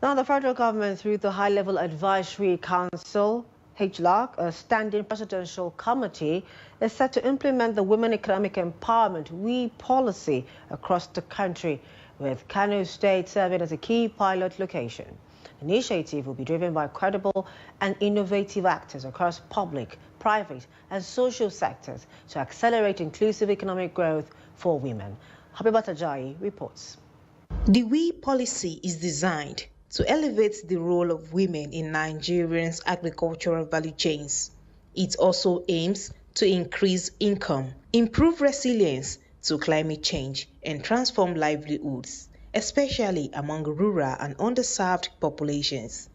Now, the federal government, through the High-Level Advisory Council, HLAC, a standing presidential committee, is set to implement the Women Economic Empowerment WE policy across the country, with Kano State serving as a key pilot location. The initiative will be driven by credible and innovative actors across public, private and social sectors to accelerate inclusive economic growth for women. Habeebat Ajayi reports. The WE policy is designed to elevate the role of women in Nigeria's agricultural value chains. It also aims to increase income, improve resilience to climate change, and transform livelihoods, especially among rural and underserved populations.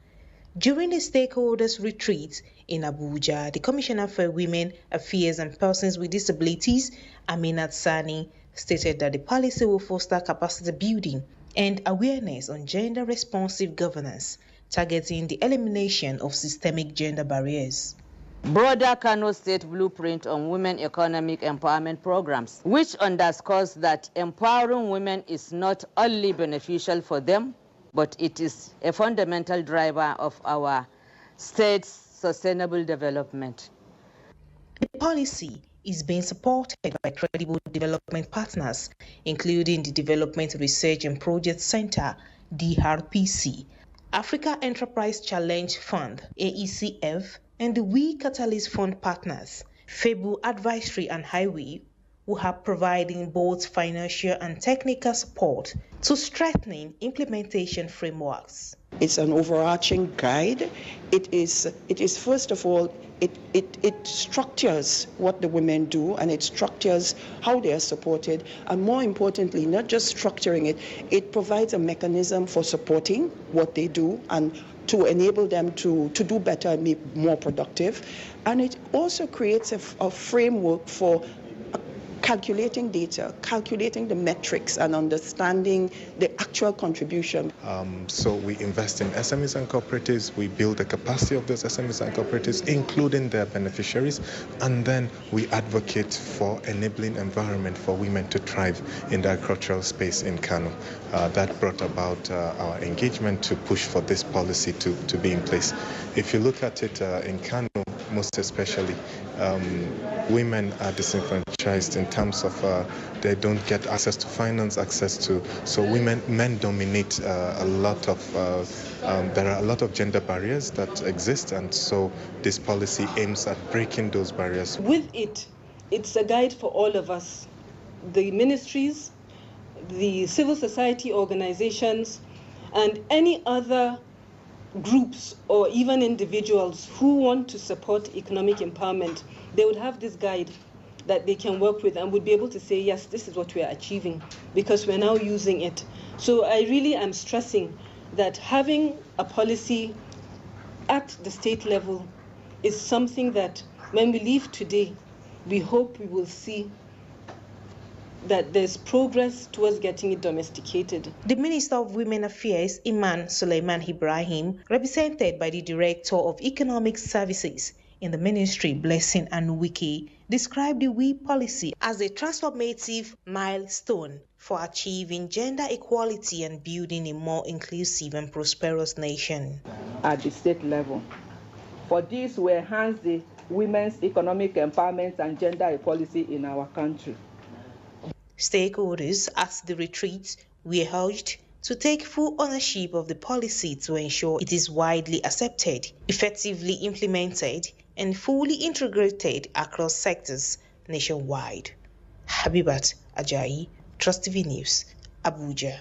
During the stakeholders' retreat in Abuja, the Commissioner for Women Affairs and Persons with Disabilities, Aminat Sani, stated that the policy will foster capacity building and awareness on gender-responsive governance, targeting the elimination of systemic gender barriers. Broader Kano State blueprint on women economic empowerment programs, which underscores that empowering women is not only beneficial for them, but it is a fundamental driver of our state's sustainable development. The policy is being supported by credible development partners, including the Development Research and Project Center, DRPC, Africa Enterprise Challenge Fund, AECF, and the WE Catalyst Fund partners, FEBU Advisory and Highway, who are providing both financial and technical support to strengthening implementation frameworks. It's an overarching guide. It is first of all, it structures what the women do, and it structures how they are supported, and more importantly, not just structuring it, it provides a mechanism for supporting what they do and to enable them to do better and be more productive. And it also creates a framework for calculating data, calculating the metrics and understanding the actual contribution. So we invest in SMEs and cooperatives, we build the capacity of those SMEs and cooperatives, including their beneficiaries, and then we advocate for enabling environment for women to thrive in the agricultural space in Kano. That brought about our engagement to push for this policy to be in place. If you look at it in Kano, most especially, women are disenfranchised in terms of they don't get access to finance, so men dominate a lot of, there are a lot of gender barriers that exist, and so this policy aims at breaking those barriers. With it, it's a guide for all of us, the ministries, the civil society organizations, and any other groups or even individuals who want to support economic empowerment. They would have this guide that they can work with and would be able to say, yes, this is what we are achieving because we're now using it. So I really am stressing that having a policy at the state level is something that when we leave today, we hope we will see that there's progress towards getting it domesticated. The Minister of Women Affairs, Iman Suleiman Ibrahim, represented by the Director of Economic Services in the Ministry, Blessing Anuwike, described the WE policy as a transformative milestone for achieving gender equality and building a more inclusive and prosperous nation. At the state level, for this will enhance the women's economic empowerment and gender equality in our country. Stakeholders at the retreat were urged to take full ownership of the policy to ensure it is widely accepted, effectively implemented, and fully integrated across sectors nationwide. Habeebat Ajayi, Trust TV News, Abuja.